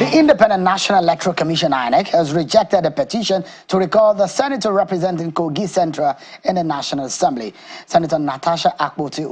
The Independent National Electoral Commission, INEC, has rejected a petition to recall the senator representing Kogi Central in the National Assembly, Senator Natasha Akpoti,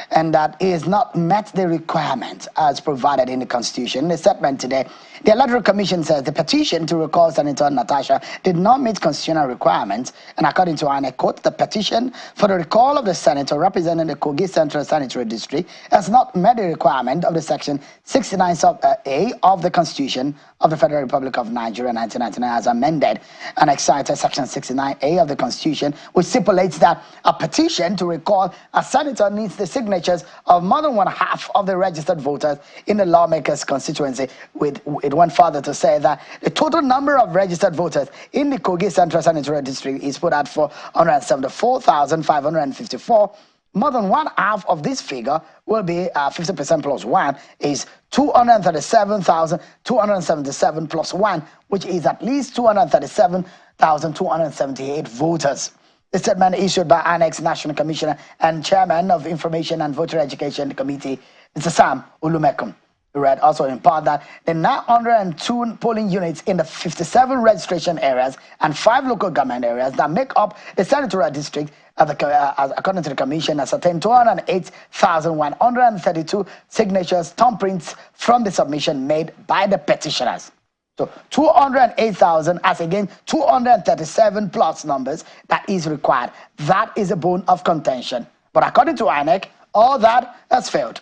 and that he has not met the requirements as provided in the Constitution. In a statement today, the Electoral Commission says the petition to recall Senator Natasha did not meet constitutional requirements, and according to INEC, quote, the petition for the recall of the senator representing the Kogi Central Sanitary District has not met the requirement of the Section 69 sub A of the Constitution of the Federal Republic of Nigeria 1999 as amended, and excited Section 69A of the Constitution, which stipulates that a petition to recall a senator needs the signatures of more than one half of the registered voters in the lawmaker's constituency. It went further to say that the total number of registered voters in the Kogi Central Sanitary District is put at 474,554. More than one half of this figure will be 50% plus 1 is 237,277 plus 1, which is at least 237,278 voters. The statement issued by INEC's National Commissioner and Chairman of Information and Voter Education Committee, Mr. Sam Ulumekum, read also in part that the 902 polling units in the 57 registration areas and 5 local government areas that make up the senatorial district, according to the commission, ascertained 208,132 signatures, thumbprints from the submission made by the petitioners. So 208,000 as again 237 plus numbers that is required. That is a bone of contention. But according to INEC, all that has failed.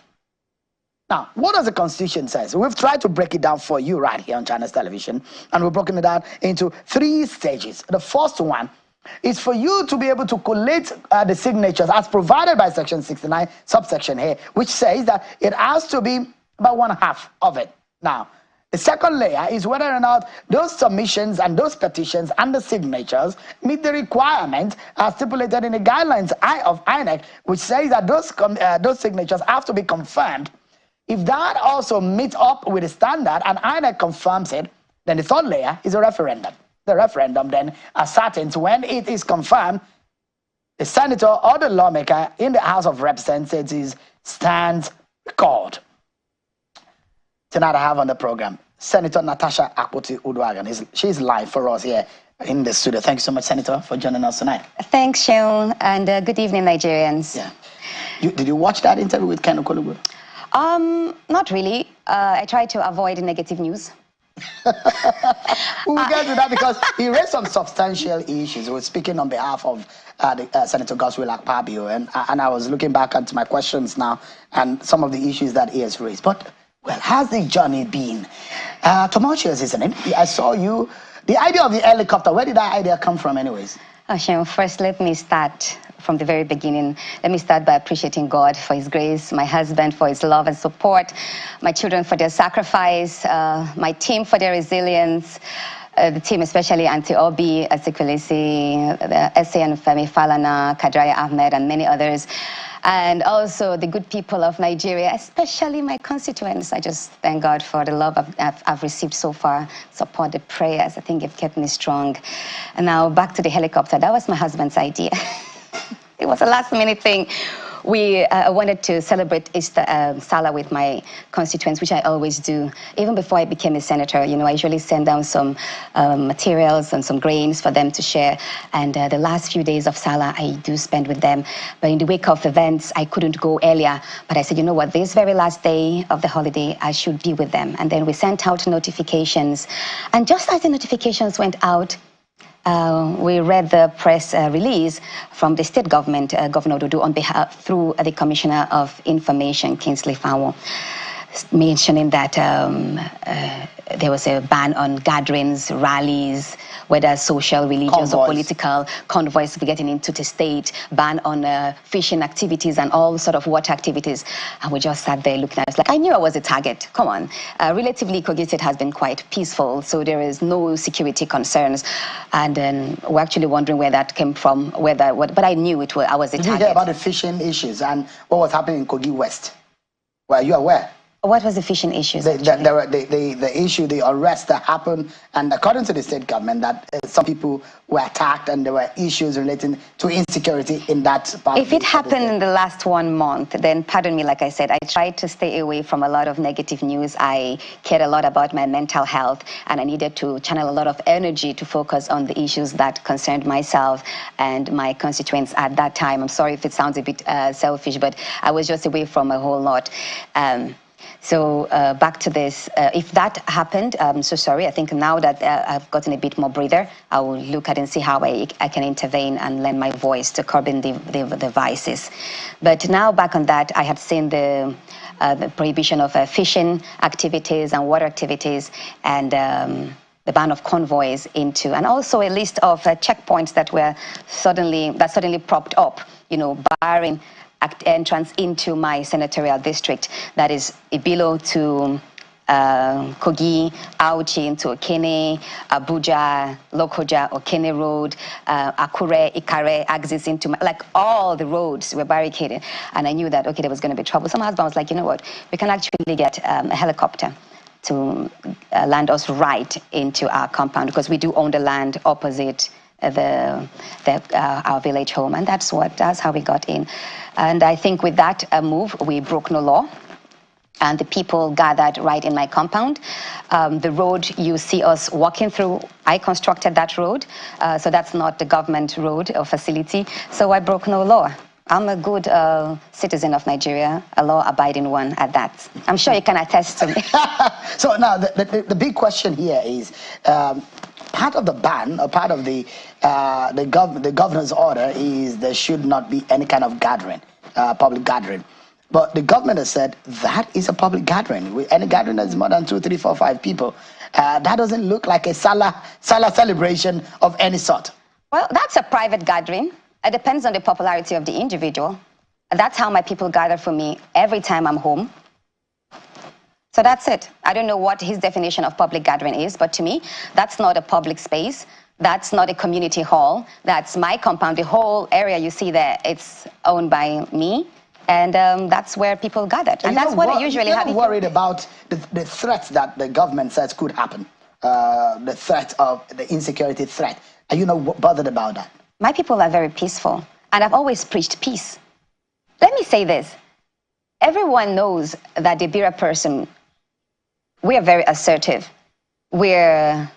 Now, what does the Constitution say? So we've tried to break it down for you right here on Channels Television, and we've broken it down into 3 stages. The first one is for you to be able to collate the signatures as provided by Section 69, subsection A, which says that it has to be about one half of it. Now, the second layer is whether or not those submissions and those petitions and the signatures meet the requirement as stipulated in the guidelines of INEC, which says that those signatures have to be confirmed. If that also meets up with the standard and INEC confirms it, then the third layer is a referendum. The referendum then ascertains when it is confirmed, the senator or the lawmaker in the House of Representatives stands recalled. Tonight I have on the program Senator Natasha Akpoti. She's live for us here in the studio. Thank you so much, Senator, for joining us tonight. Thanks, Sean, and good evening, Nigerians. Yeah. Did you watch that interview with Ken Okolubu? Not really. I try to avoid negative news. We'll get to that because he raised some substantial issues. He was speaking on behalf of Senator Godswill Akpabio, and I was looking back at my questions now and some of the issues that he has raised. But, well, has the journey been tumultuous, isn't it? I saw you, the idea of the helicopter, where did that idea come from anyways? Sean, first let me start from the very beginning. Let me start by appreciating God for his grace, my husband for his love and support, my children for their sacrifice, my team for their resilience, the team, especially Auntie Obi, Asikulisi, the SAN Femi Falana, Kadraya Ahmed, and many others. And also the good people of Nigeria, especially my constituents. I just thank God for the love I've received so far, support, the prayers. I think you've kept me strong. And now back to the helicopter. That was my husband's idea. It was a last-minute thing. We wanted to celebrate Easter Salah with my constituents, which I always do. Even before I became a senator, you know, I usually send down some materials and some grains for them to share. And the last few days of Salah, I do spend with them. But in the wake of events, I couldn't go earlier. But I said, you know what, this very last day of the holiday, I should be with them. And then we sent out notifications. And just as the notifications went out, we read the press release from the state government, Gov Ododo, on behalf through the Commissioner of Information, Kingsley Fowler, mentioning that there was a ban on gatherings, rallies, whether social, religious, or political, convoys getting into the state, ban on fishing activities and all sort of water activities. And we just sat there looking at it. Like, I knew I was a target. Come on. Relatively, Kogi State has been quite peaceful, so there is no security concerns. And then we're actually wondering where that came from, but I knew I was a target. Did you hear about the fishing issues and what was happening in Kogi West? Were you aware What was the fishing issues? The issue, the arrest that happened, and according to the state government, that some people were attacked, and there were issues relating to insecurity in that part. If it happened in the last 1 month, then pardon me, like I said, I tried to stay away from a lot of negative news. I cared a lot about my mental health, and I needed to channel a lot of energy to focus on the issues that concerned myself and my constituents at that time. I'm sorry if it sounds a bit selfish, but I was just away from a whole lot. So back to this, if that happened, I'm so sorry. I think now that I've gotten a bit more breather, I will look at and see how I can intervene and lend my voice to curbing the vices. But now back on that, I had seen the prohibition of fishing activities and water activities, and the ban of convoys into, and also a list of checkpoints that were suddenly propped up, you know, barring entrance into my senatorial district, that is Ibilo to Kogi, Auchi to Okene, Abuja, Lokoja, Okene Road, Akure, Ikare, exits into like all the roads were barricaded. And I knew that, okay, there was going to be trouble. So my husband was like, you know what, we can actually get a helicopter to land us right into our compound, because we do own the land opposite our village home, and that's how we got in. And I think with that move, we broke no law, and the people gathered right in my compound. The road you see us walking through, I constructed that road, so that's not the government road or facility, so I broke no law. I'm a good citizen of Nigeria, a law-abiding one at that. I'm sure you can attest to me. So now, the big question here is, part of the ban, or part of the governor's order is there should not be any kind of gathering, public gathering. But the government has said that is a public gathering. Any gathering that's more than 2, 3, 4, 5 people, that doesn't look like a Salah celebration of any sort. Well, that's a private gathering. It depends on the popularity of the individual. That's how my people gather for me every time I'm home. So that's it. I don't know what his definition of public gathering is, but to me, that's not a public space. That's not a community hall. That's my compound. The whole area you see there, it's owned by me. And that's where people gathered. And that's what I usually have. You're worried about the threats that the government says could happen, the threat of the insecurity threat. Are you not bothered about that? My people are very peaceful, and I've always preached peace. Let me say this. Everyone knows that the Bira person, we are very assertive. We're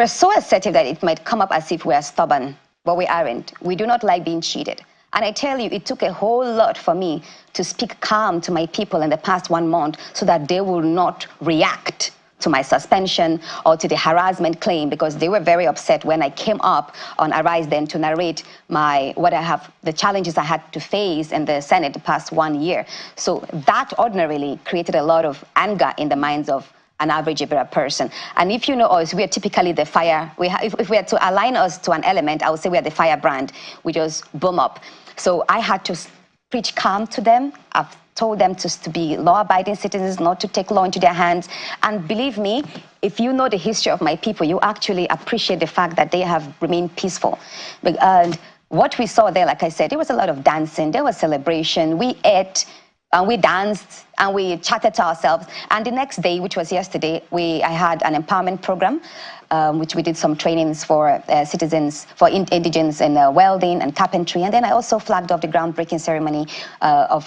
so assertive that it might come up as if we're stubborn, but we aren't. We do not like being cheated. And I tell you, it took a whole lot for me to speak calm to my people in the past 1 month so that they will not react to my suspension or to the harassment claim, because they were very upset when I came up on Arise Then to narrate the challenges I had to face in the Senate the past 1 year. So that ordinarily created a lot of anger in the minds of an average Ibera person. And if you know us, we are typically the fire. If we had to align us to an element, I would say we are the firebrand. We just boom up. So I had to preach calm to them. I've told them to be law-abiding citizens, not to take law into their hands. And believe me, if you know the history of my people, you actually appreciate the fact that they have remained peaceful. And what we saw there, like I said, there was a lot of dancing, there was celebration, we ate, and we danced, and we chatted to ourselves. And the next day, which was yesterday, I had an empowerment program, which we did some trainings for citizens, for indigents in welding and carpentry. And then I also flagged off the groundbreaking ceremony of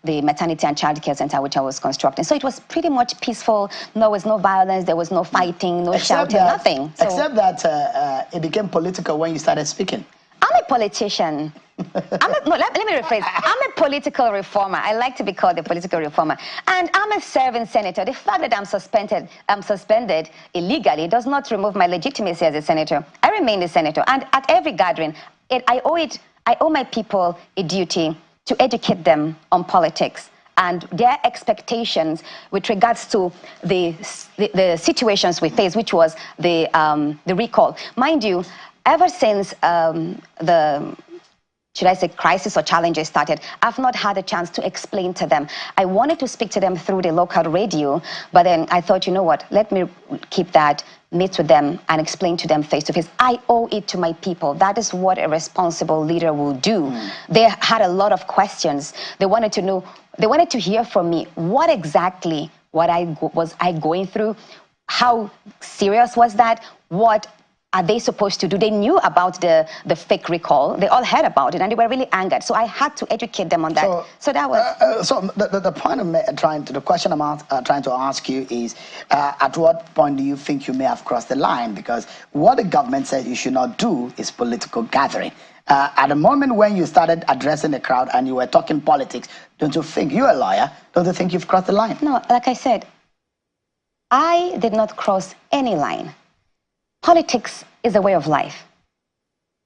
the maternity and childcare center, which I was constructing. So it was pretty much peaceful. There was no violence, there was no fighting, no shouting, nothing. So, except that it became political when you started speaking. I'm a politician. Let me rephrase. I'm a political reformer. I like to be called a political reformer. And I'm a serving senator. The fact that I'm suspended illegally does not remove my legitimacy as a senator. I remain a senator. And at every gathering, I owe my people a duty to educate them on politics and their expectations with regards to the situations we faced, which was the recall. Mind you, ever since the should I say, crisis or challenges started, I've not had a chance to explain to them. I wanted to speak to them through the local radio, but then I thought, you know what, let me keep that, meet with them and explain to them face to face. I owe it to my people. That is what a responsible leader will do. They had a lot of questions. They wanted to know, they wanted to hear from me, what exactly was I going through? How serious was that? What are they supposed to do? They knew about the fake recall. They all heard about it, and they were really angered. So I had to educate them on that. So that was. So the point the question I'm trying to ask you is, at what point do you think you may have crossed the line? Because what the government says you should not do is political gathering. At the moment when you started addressing the crowd and you were talking politics, don't you think, you're a lawyer, don't you think you've crossed the line? No, like I said, I did not cross any line. Politics is a way of life.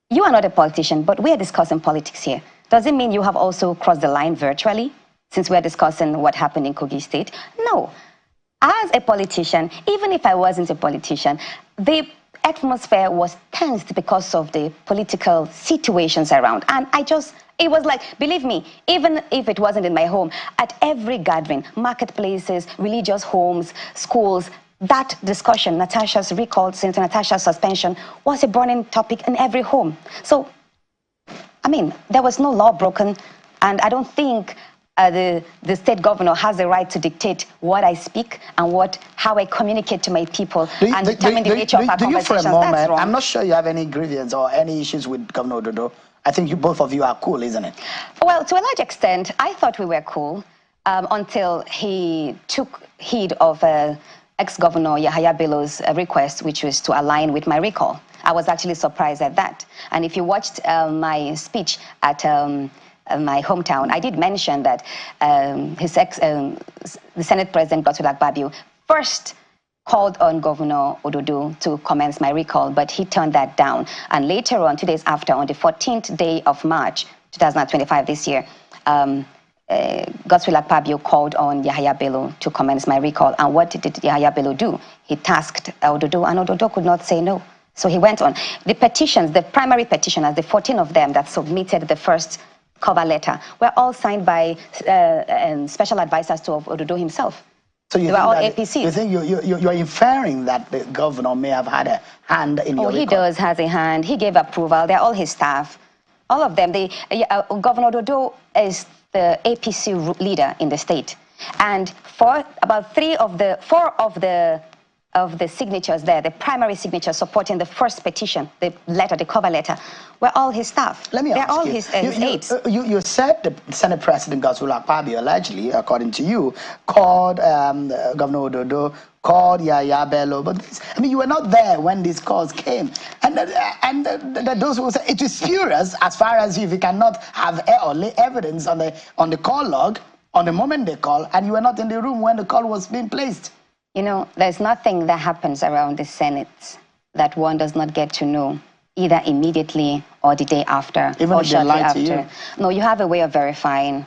You are not a politician, but we are discussing politics here. Does it mean you have also crossed the line virtually, since we are discussing what happened in Kogi State? No. As a politician, even if I wasn't a politician, the atmosphere was tensed because of the political situations around. And it was like, believe me, even if it wasn't in my home, at every gathering, marketplaces, religious homes, schools, that discussion, Natasha's recall, Senator Natasha's suspension, was a burning topic in every home. So, I mean, there was no law broken, and I don't think the state governor has the right to dictate what I speak and how I communicate to my people and determine the nature of our conversations. That's wrong. I'm not sure you have any grievance or any issues with Governor Ododo. I think both of you are cool, isn't it? Well, to a large extent, I thought we were cool until he took heed of ex-governor Yahaya Bello's request, which was to align with my recall. I was actually surprised at that. And if you watched my speech at my hometown, I did mention that the Senate President Godswill Akpabio first called on Governor Ododo to commence my recall, but he turned that down. And later on, 2 days after, on the 14th day of March, 2025 this year, Godswill Akpabio called on Yahaya Bello to commence my recall. And what did Yahaya Bello do? He tasked Ododo, and Ododo could not say no. So he went on. The petitions, the primary petitioners, the 14 of them that submitted the first cover letter, were all signed by special advisors to Ododo himself. So they were all APCs. You think you're inferring that the governor may have had a hand in your recall? He does has a hand. He gave approval. They're all his staff. All of them. Governor Ododo is the APC leader in the state, and for about 4 of the signatures there, the primary signatures supporting the first petition, the cover letter, were all his staff. Let me They're ask all you, his aides. You said the Senate President Godswill Akpabio, allegedly, according to you, called Governor Ododo, called Yahaya Bello, but you were not there when these calls came. And those who say it is spurious, as far as if you cannot have evidence on the call log, on the moment they call, and you were not in the room when the call was being placed. You know, there's nothing that happens around the Senate that one does not get to know, either immediately or the day after, even or if shortly they lie after. to you. No, you have a way of verifying.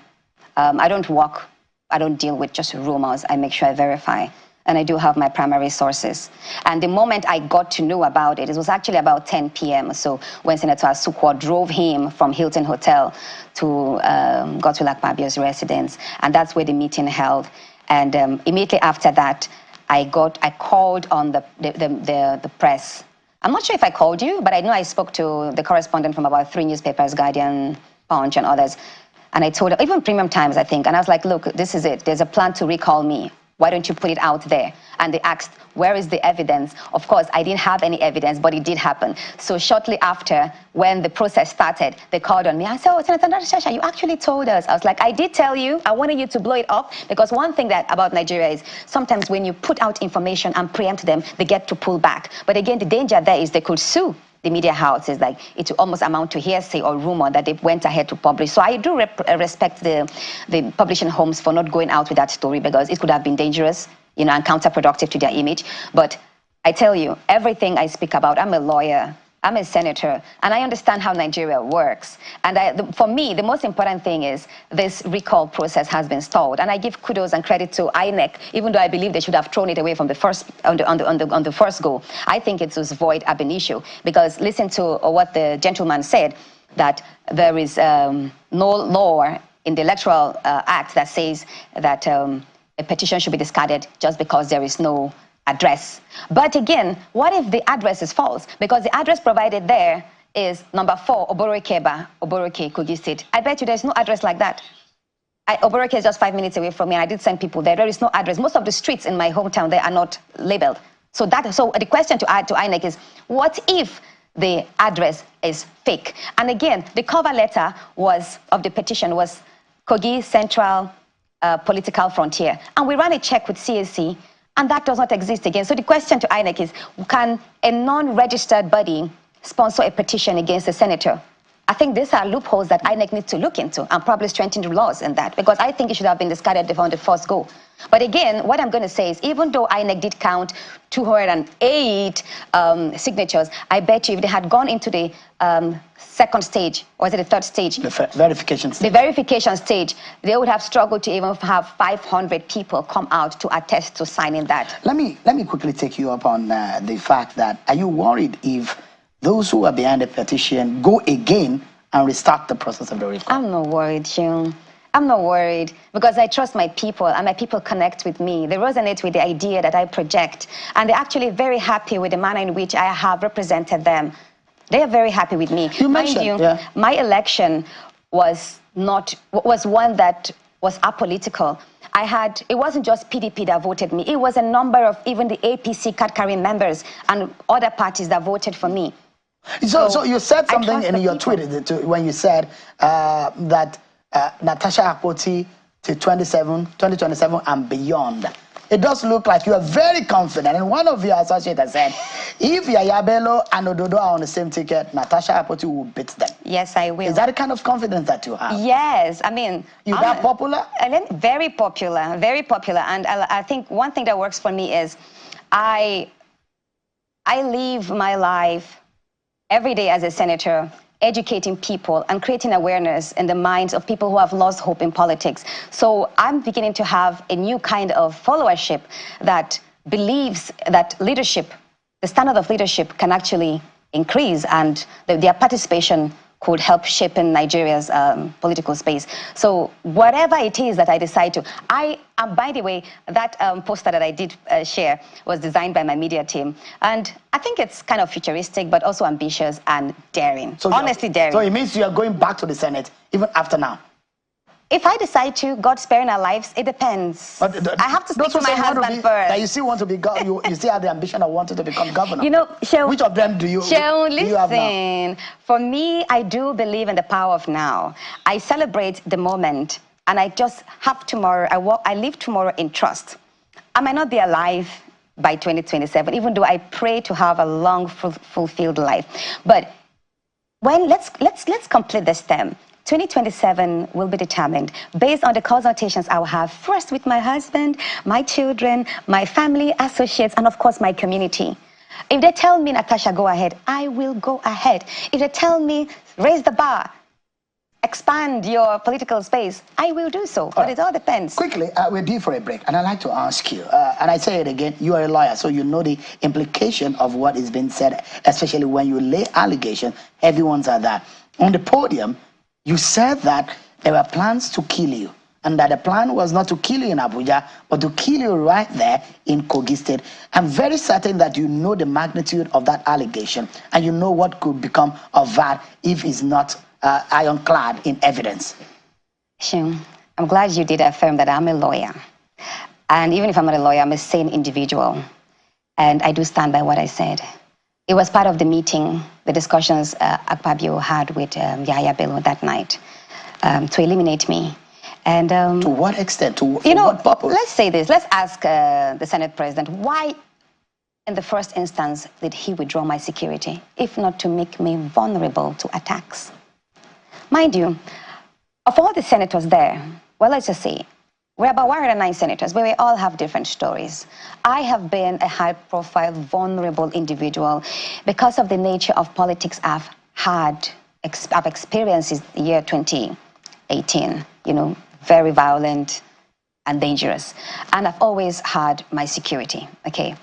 I don't deal with just rumors. I make sure I verify. And I do have my primary sources. And the moment I got to know about it, it was actually about 10 p.m. So when Senator Akpoti drove him from Hilton Hotel to Godswill Akpabio's residence, and that's where the meeting held. And immediately after that, I called on the press. I'm not sure if I called you, but I know I spoke to the correspondent from about 3 newspapers, Guardian, Punch, and others. And I told her, even Premium Times, I think, and I was like, look, this is it. There's a plan to recall me. Why don't you put it out there? And they asked, where is the evidence? Of course, I didn't have any evidence, but it did happen. So shortly after, when the process started, they called on me. I said, oh, Senator Natasha, you actually told us. I was like, I did tell you. I wanted you to blow it up, because one thing about Nigeria is sometimes when you put out information and preempt them, they get to pull back. But again, the danger there is they could sue the media houses, like it will almost amount to hearsay or rumor that they went ahead to publish. So I do respect the publishing homes for not going out with that story, because it could have been dangerous, and counterproductive to their image. But I tell you, everything I speak about, I'm a lawyer, I'm a senator, and I understand how Nigeria works. And for me, the most important thing is this recall process has been stalled. And I give kudos and credit to INEC, even though I believe they should have thrown it away from the first on the first go. I think it was void ab initio, because listen to what the gentleman said. that there is no law in the Electoral Act that says that a petition should be discarded just because there is no address. But again, what if the address is false? Because the address provided there is number 4, Oborokeba, Oboroke, Kogi State. I bet you there's no address like that. Oboroke is just 5 minutes away from me, and I did send people there. There is no address. Most of the streets in my hometown, they are not labeled. So the question to add to INEC is, what if the address is fake? And again, the cover letter of the petition was Kogi Central Political Frontier. And we ran a check with CAC, and that does not exist again. So the question to INEC is, can a non-registered body sponsor a petition against a senator? I think these are loopholes that INEC needs to look into and probably strengthen the laws in that, because I think it should have been discarded on the first go. But again, what I'm going to say is, even though INEC did count 208 signatures, I bet you if they had gone into the second stage, or is it the third stage? The verification stage. The verification stage, they would have struggled to even have 500 people come out to attest to signing that. Let me quickly take you up on the fact that, are you worried if those who are behind the petition go again and restart the process of the reform? I'm not worried, June. I'm not worried, because I trust my people, and my people connect with me. They resonate with the idea that I project, and they're actually very happy with the manner in which I have represented them. They are very happy with me. Mind you, my election was one that was apolitical. It wasn't just PDP that voted me. It was a number of even the APC card-carrying members and other parties that voted for me. So you said something in your tweet when you said that Natasha Akpoti to 2027 and beyond. It does look like you are very confident. And one of your associates said, if Yahaya Bello and Ododo are on the same ticket, Natasha Akpoti will beat them. Yes, I will. Is that the kind of confidence that you have? Yes. I mean... You're that popular? Very popular. Very popular. And I think one thing that works for me is I live my life every day as a senator, educating people and creating awareness in the minds of people who have lost hope in politics. So I'm beginning to have a new kind of followership that believes that leadership, the standard of leadership, can actually increase, and their participation could help shape in Nigeria's political space. So whatever it is that I decide to, by the way, that poster that I did share was designed by my media team. And I think it's kind of futuristic, but also ambitious and daring. So honestly daring. So it means you are going back to the Senate, even after now? If I decide to, God sparing our lives, it depends. But I have to speak to my husband first. That you still want to be you still have the ambition of wanting to become governor. You know, which of them do you have now? For me, I do believe in the power of now. I celebrate the moment, and I just have tomorrow. I live tomorrow in trust. I might not be alive by 2027, even though I pray to have a long, fulfilled life. But let's complete this term. 2027 will be determined based on the consultations I will have first with my husband, my children, my family, associates, and of course my community. If they tell me, Natasha, go ahead, I will go ahead. If they tell me, raise the bar, expand your political space, I will do so. But it all depends. Quickly, we're due for a break, and I'd like to ask you, and I say it again, you are a lawyer, so you know the implication of what is being said, especially when you lay allegations, heavy ones are that. On the podium, you said that there were plans to kill you, and that the plan was not to kill you in Abuja, but to kill you right there in Kogi State. I'm very certain that you know the magnitude of that allegation, and you know what could become of that if it's not ironclad in evidence. Sure. I'm glad you did affirm that I'm a lawyer. And even if I'm not a lawyer, I'm a sane individual. And I do stand by what I said. It was part of the meeting, the discussions Akpabio had with Yahaya Bello that night to eliminate me. And to what extent? For what purpose? Let's say this. Let's ask the Senate President, why in the first instance did he withdraw my security, if not to make me vulnerable to attacks? Mind you, of all the senators there, well, let's just say, we're about 109 senators, but we all have different stories. I have been a high-profile, vulnerable individual because of the nature of politics I've experienced in the year 2018, very violent and dangerous. And I've always had my security, okay?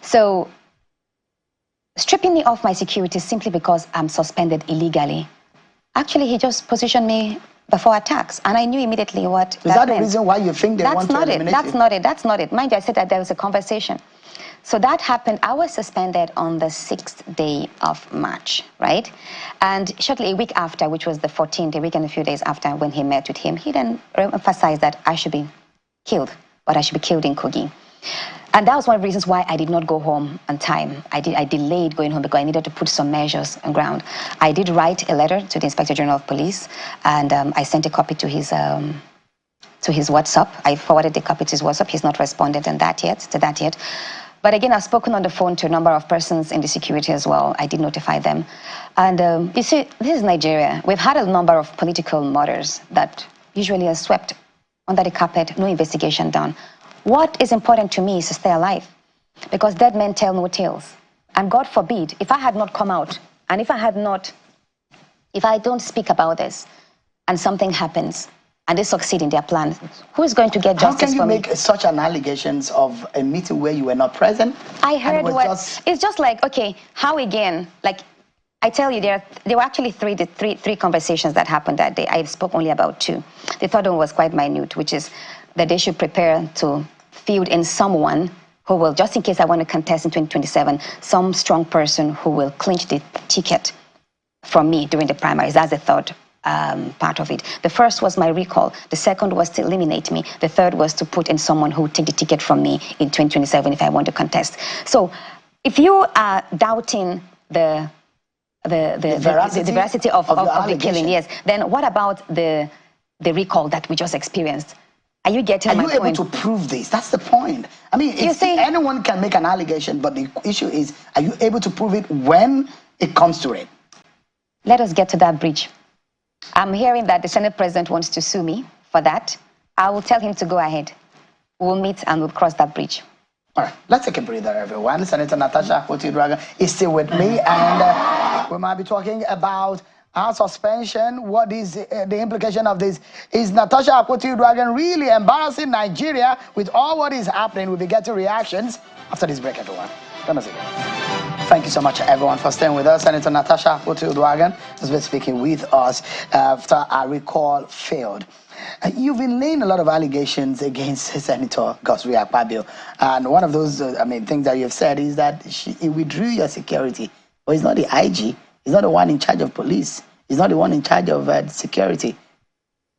So stripping me of my security simply because I'm suspended illegally, Actually, he just positioned me before attacks, and I knew immediately what Is that meant. the reason why you think they want to eliminate That's you? not it. That's not it. Mind you, I said that there was a conversation. So that happened. I was suspended on the 6th day of March, right? And shortly a week after, which was the 14th, a week and a few days after, when he met with him, he then emphasized that I should be killed, but I should be killed in Kogi. And that was one of the reasons why I did not go home on time. I delayed going home because I needed to put some measures on ground. I did write a letter to the Inspector General of Police, and I sent a copy to his WhatsApp. I forwarded the copy to his WhatsApp. He's not responded to that yet. But again, I've spoken on the phone to a number of persons in the security as well. I did notify them. And you see, this is Nigeria. We've had a number of political murders that usually are swept under the carpet, no investigation done. What is important to me is to stay alive, because dead men tell no tales. And God forbid, if I had not come out, and if I don't speak about this, and something happens, and they succeed in their plan, who is going to get justice for me? How can you make such an allegations of a meeting where you were not present? I heard it's just like, okay, how again? Like, I tell you, there were actually three conversations that happened that day. I spoke only about 2. The third one was quite minute, which is that they should prepare to field in someone who will, just in case I want to contest in 2027, some strong person who will clinch the ticket from me during the primaries. That's the third part of it. The first was my recall. The second was to eliminate me. The third was to put in someone who would take the ticket from me in 2027 if I want to contest. So if you are doubting the veracity of the killing, yes, then what about the recall that we just experienced? Are you getting my point? Are you able to prove this? That's the point. I mean, anyone can make an allegation, but the issue is, are you able to prove it when it comes to it? Let us get to that bridge. I'm hearing that the Senate President wants to sue me for that. I will tell him to go ahead. We'll meet and we'll cross that bridge. All right, let's take a breather, everyone. Senator Natasha Akpoti is still with me, and we might be talking about our suspension. What is the implication of this? Is Natasha Akpoti really embarrassing Nigeria with all what is happening? We'll be getting reactions after this break, everyone. Let us see. Thank you so much, everyone, for staying with us. Senator Natasha Akpoti has been speaking with us after our recall failed. You've been laying a lot of allegations against Senator Godswill Akpabio, and one of those, things that you've said is that he withdrew your security. But he's not the IG. He's not the one in charge of police. He's not the one in charge of security.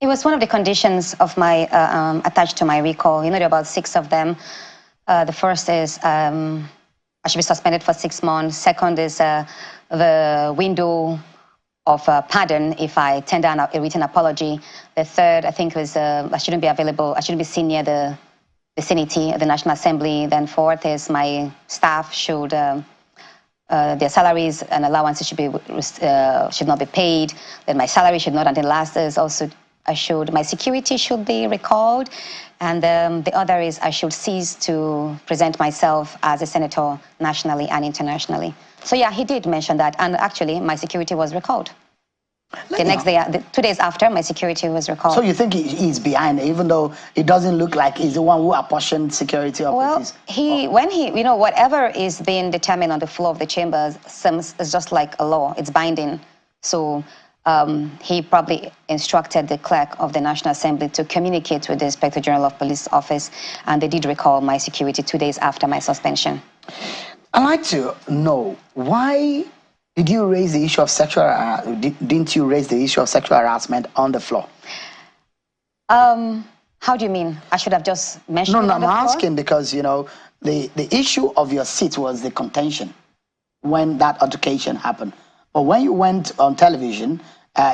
It was one of the conditions of my attached to my recall. You know, there are about 6 of them. The first is I should be suspended for 6 months. Second is the window of pardon if I tender a written apology. The third, I think, was I shouldn't be available. I shouldn't be seen near the vicinity of the National Assembly. Then fourth is my staff should their salaries and allowances should not be paid. Then my salary should not. And the last is also my security should be recalled. And the other is I should cease to present myself as a senator nationally and internationally. So yeah, he did mention that. And actually, my security was recalled. The next day, 2 days after, my security was recalled. So you think he's behind, even though it doesn't look like he's the one who apportioned security operations? Well, whatever is being determined on the floor of the chambers is just like a law. It's binding. So he probably instructed the clerk of the National Assembly to communicate with the Inspector General of Police office, and they did recall my security 2 days after my suspension. I'd like to know, why did you raise the issue of didn't you raise the issue of sexual harassment on the floor? How do you mean? I should have just mentioned it on the floor? I'm asking because, the issue of your seat was the contention when that altercation happened. But when you went on television,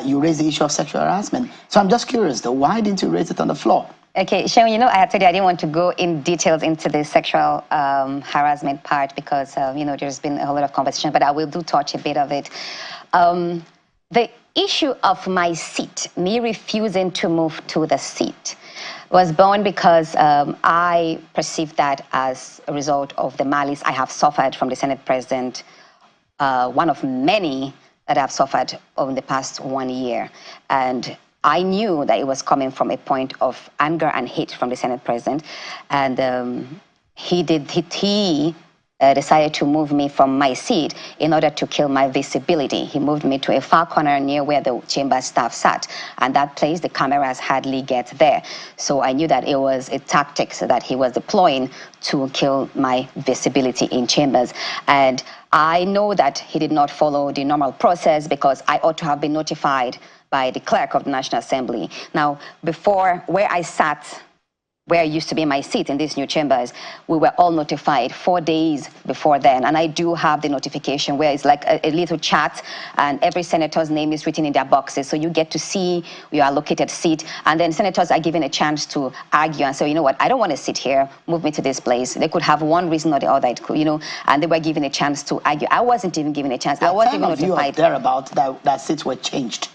you raised the issue of sexual harassment. So I'm just curious, though, why didn't you raise it on the floor? Okay, Sean, I had told you I didn't want to go in details into the sexual harassment part because, there's been a whole lot of conversation, but I will touch a bit of it. The issue of my seat, me refusing to move to the seat, was born because I perceived that as a result of the malice I have suffered from the Senate President, one of many that I've suffered over the past 1 year. And I knew that it was coming from a point of anger and hate from the Senate President. And he decided to move me from my seat in order to kill my visibility. He moved me to a far corner near where the chamber staff sat. And that place, the cameras hardly get there. So I knew that it was a tactic that he was deploying to kill my visibility in chambers. And I know that he did not follow the normal process because I ought to have been notified by the clerk of the National Assembly. Now, before where I sat, where used to be my seat in these new chambers, we were all notified 4 days before then. And I do have the notification where it's like a little chat and every senator's name is written in their boxes. So you get to see your allocated seat. And then senators are given a chance to argue and say, you know what, I don't want to sit here, move me to this place. They could have one reason or the other, it could, you know, and they were given a chance to argue. I wasn't even given a chance. I wasn't even notified. Thereabouts that seats were changed.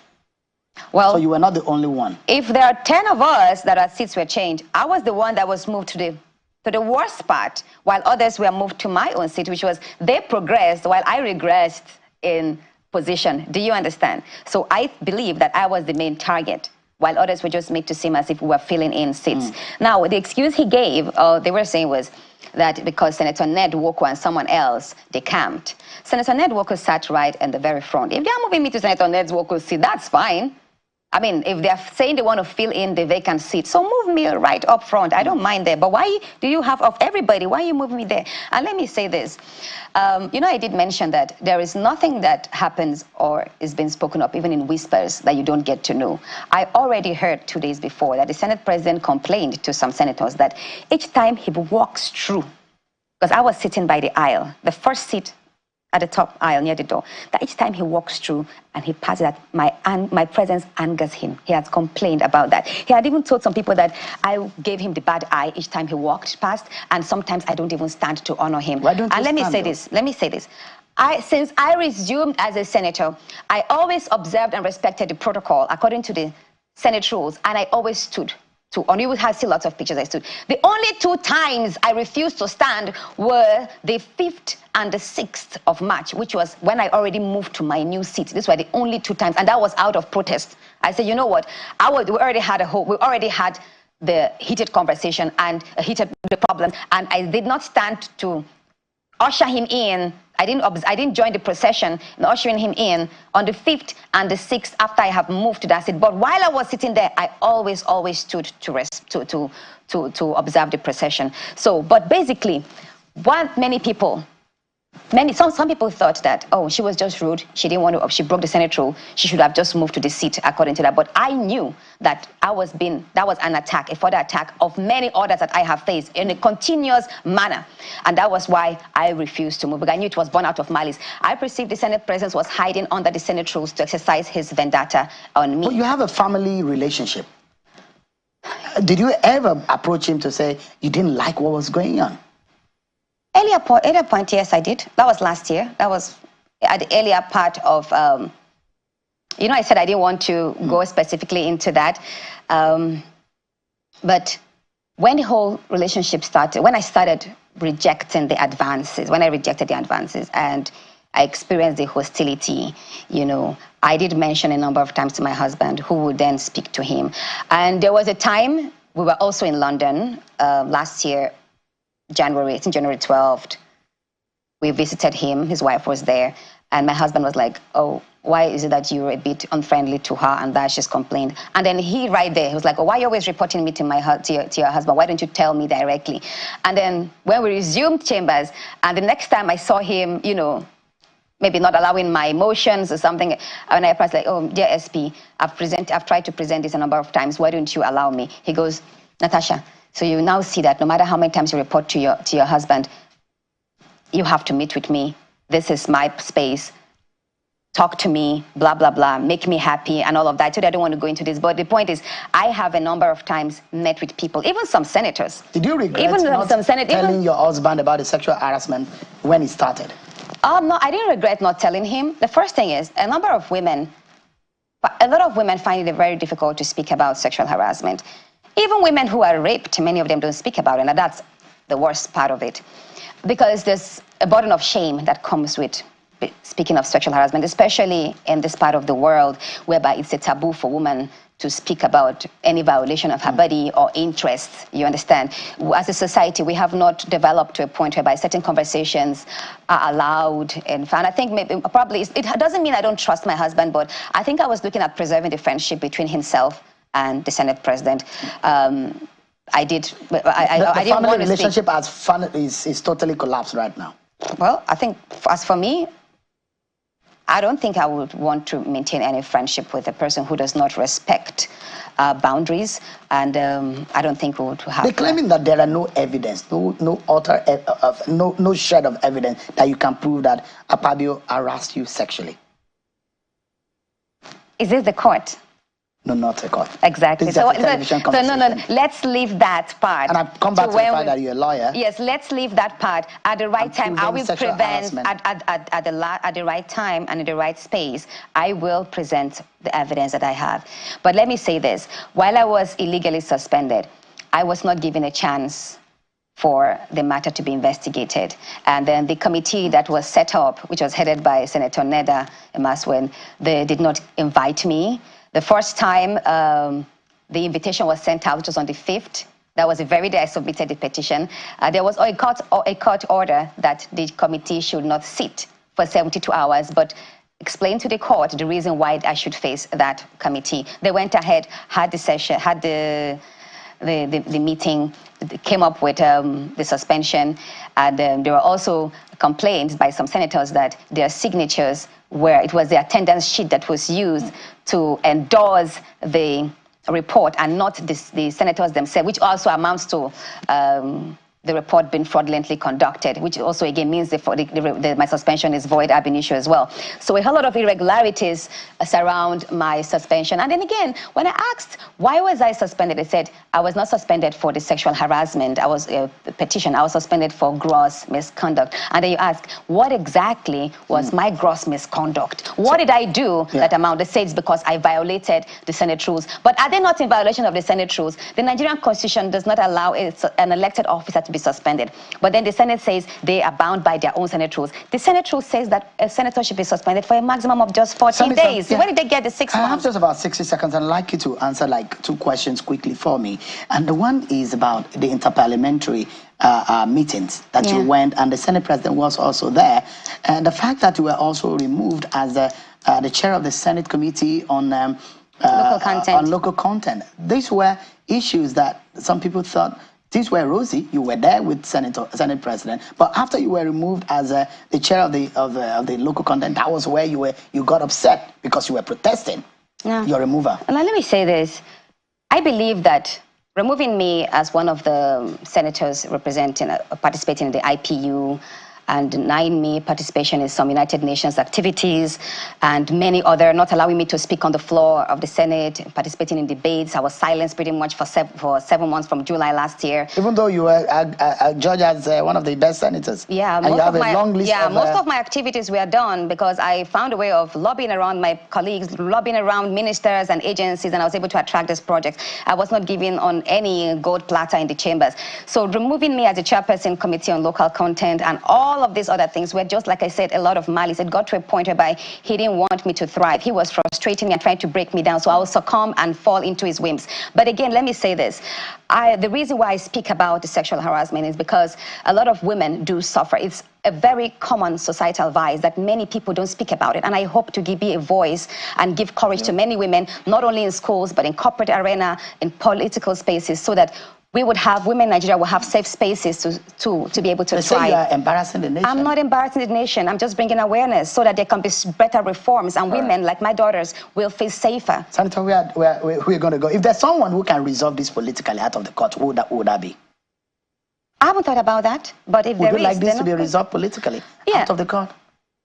Well, so you were not the only one. If there are 10 of us that our seats were changed, I was the one that was moved to the worst part, while others were moved to my own seat, which was they progressed while I regressed in position. Do you understand? So I believe that I was the main target, while others were just made to seem as if we were filling in seats. Now, the excuse he gave, they were saying was that because Senator Ned Walker and someone else, they camped. Senator Ned Walker sat right in the very front. If they are moving me to Senator Ned Walker's seat, that's fine. I mean, if they're saying they want to fill in the vacant seat, so move me right up front. I don't mind there. But why do you have of everybody? Why you move me there? And let me say this. You know, I did mention that there is nothing that happens or is being spoken of, even in whispers, that you don't get to know. I already heard 2 days before that the Senate President complained to some senators that each time he walks through, because I was sitting by the aisle, the first seat at the top aisle near the door, that each time he walks through and he passes that, my presence angers him. He has complained about that. He had even told some people that I gave him the bad eye each time he walked past, and sometimes I don't even stand to honor him. Why don't you let me say this. Since I resumed as a senator, I always observed and respected the protocol according to the Senate rules, and I always stood. And you will have see lots of pictures I stood. The only 2 times I refused to stand were the 5th and the 6th of March, which was when I already moved to my new seat. These were the only 2 times, and that was out of protest. I said, you know what? We already had the heated conversation and a heated problem, and I did not stand to usher him in. I didn't join the procession in ushering him in on the 5th and the 6th after I have moved to that seat. But while I was sitting there, I always stood to observe the procession. So, but basically, what some people thought that, oh, she was just rude. She didn't want to. She broke the Senate rule. She should have just moved to the seat according to that. But I knew that that was an attack, a further attack of many others that I have faced in a continuous manner, and that was why I refused to move. Because I knew it was born out of malice. I perceived the Senate President was hiding under the Senate rules to exercise his vendetta on me. But you have a family relationship. Did you ever approach him to say you didn't like what was going on? Earlier point, yes, I did. That was last year. That was at the earlier part of, you know, I said I didn't want to go specifically into that. But when the whole relationship started, when I started rejecting the advances, when I rejected the advances and I experienced the hostility, you know, I did mention a number of times to my husband, who would then speak to him. And there was a time, we were also in London last year, January 12th, we visited him, his wife was there, and my husband was like, oh, why is it that you're a bit unfriendly to her and that she's complained? And then he right there, he was like, oh, why are you always reporting me to your husband? Why don't you tell me directly? And then when we resumed chambers, and the next time I saw him, you know, maybe not allowing my emotions or something, and I was like, oh, dear SP, I've tried to present this a number of times, why don't you allow me? He goes, Natasha, so you now see that no matter how many times you report to your husband, you have to meet with me. This is my space. Talk to me, blah, blah, blah, make me happy and all of that. So I don't want to go into this. But the point is, I have a number of times met with people, even some senators. Did you regret telling your husband about the sexual harassment when it started? No, I didn't regret not telling him. The first thing is, a lot of women find it very difficult to speak about sexual harassment. Even women who are raped, many of them don't speak about it, and that's the worst part of it. Because there's a burden of shame that comes with speaking of sexual harassment, especially in this part of the world, whereby it's a taboo for women to speak about any violation of her body or interests, you understand? As a society, we have not developed to a point whereby certain conversations are allowed and found. I think maybe, probably, it doesn't mean I don't trust my husband, but I think I was looking at preserving the friendship between himself and the Senate President. I didn't family want to relationship is totally collapsed right now. Well, I think as for me, I don't think I would want to maintain any friendship with a person who does not respect boundaries, and I don't think we would have. They're claiming that there are no evidence, no shred of evidence that you can prove that Akpabio harassed you sexually. Is this the court? No, not a court. Exactly. So no, let's leave that part. And I've come back to the fact that you're a lawyer. Yes, let's leave that part. At the right time, I will prevent, at the right time and in the right space, I will present the evidence that I have. But let me say this. While I was illegally suspended, I was not given a chance for the matter to be investigated. And then the committee that was set up, which was headed by Senator Neda Emaswen, they did not invite me. The first time the invitation was sent out, which was on the 5th, that was the very day I submitted the petition, there was a court order that the committee should not sit for 72 hours, but explain to the court the reason why I should face that committee. They went ahead, had the session, had the meeting, came up with the suspension, and there were also complaints by some senators that their signatures where it was the attendance sheet that was used to endorse the report and not the senators themselves, which also amounts to the report being fraudulently conducted, which also again means my suspension is void ab initio as well. So a whole lot of irregularities surround my suspension. And then again, when I asked why was I suspended, they said I was not suspended for the sexual harassment. I was Petition. I was suspended for gross misconduct. And then you ask, what exactly was my gross misconduct? What did I do that amount? They say it's because I violated the Senate rules. But are they not in violation of the Senate rules? The Nigerian Constitution does not allow an elected officer to be suspended. But then the Senate says they are bound by their own Senate rules. The Senate rule says that a senator should be suspended for a maximum of just 14 days. Where did they get the 6 months? I have just about 60 seconds, and I'd like you to answer like 2 questions quickly for me. And the one is about the interparliamentary meetings that you went, and the Senate President was also there. And the fact that you were also removed as the chair of the Senate Committee on local content. These were issues that some people thought these were rosy. You were there with Senate President, but after you were removed as the chair of the local content, that was where you got upset because you were protesting your removal. And let me say this: I believe that removing me as one of the senators representing, participating in the IPU, and denying me participation in some United Nations activities and many other, not allowing me to speak on the floor of the Senate, participating in debates. I was silenced pretty much for 7 months from July last year. Even though you were judged as one of the best senators. Yeah, and you have a long list of, most of my activities were done because I found a way of lobbying around my colleagues, lobbying around ministers and agencies, and I was able to attract this project. I was not given on any gold platter in the chambers. So removing me as a chairperson committee on local content and all of these other things were just, like I said, a lot of malice. It got to a point whereby he didn't want me to thrive. He was frustrating me and trying to break me down, so I would succumb and fall into his whims. But again, let me say this. The reason why I speak about the sexual harassment is because a lot of women do suffer. It's a very common societal vice that many people don't speak about it. And I hope to be a voice and give courage to many women, not only in schools, but in corporate arena, in political spaces, so that we would have, women in Nigeria will have safe spaces to be able to thrive. Say you are embarrassing the nation. I'm not embarrassing the nation. I'm just bringing awareness so that there can be better reforms and women like my daughters will feel safer. Senator, we're going to go. If there's someone who can resolve this politically out of the court, who would that be? I haven't thought about that, but if there is... Would you like this to be resolved politically out of the court?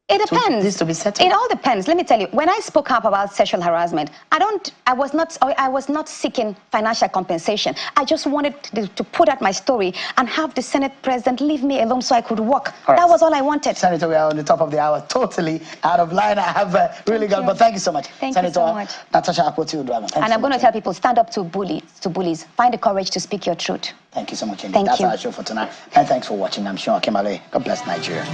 It depends. This to be settled. It all depends. Let me tell you, when I spoke up about sexual harassment, I was not seeking financial compensation. I just wanted to put out my story and have the Senate President leave me alone so I could walk. That was all I wanted. Senator, we are on the top of the hour, totally out of line. I have really got, but thank you so much. Thank you so much. Natasha Akpoti. And I'm going to tell people, stand up to bullies. Find the courage to speak your truth. Thank you so much. Thank you. That's our show for tonight. And thanks for watching. I'm Sean Akimale. God bless Nigeria.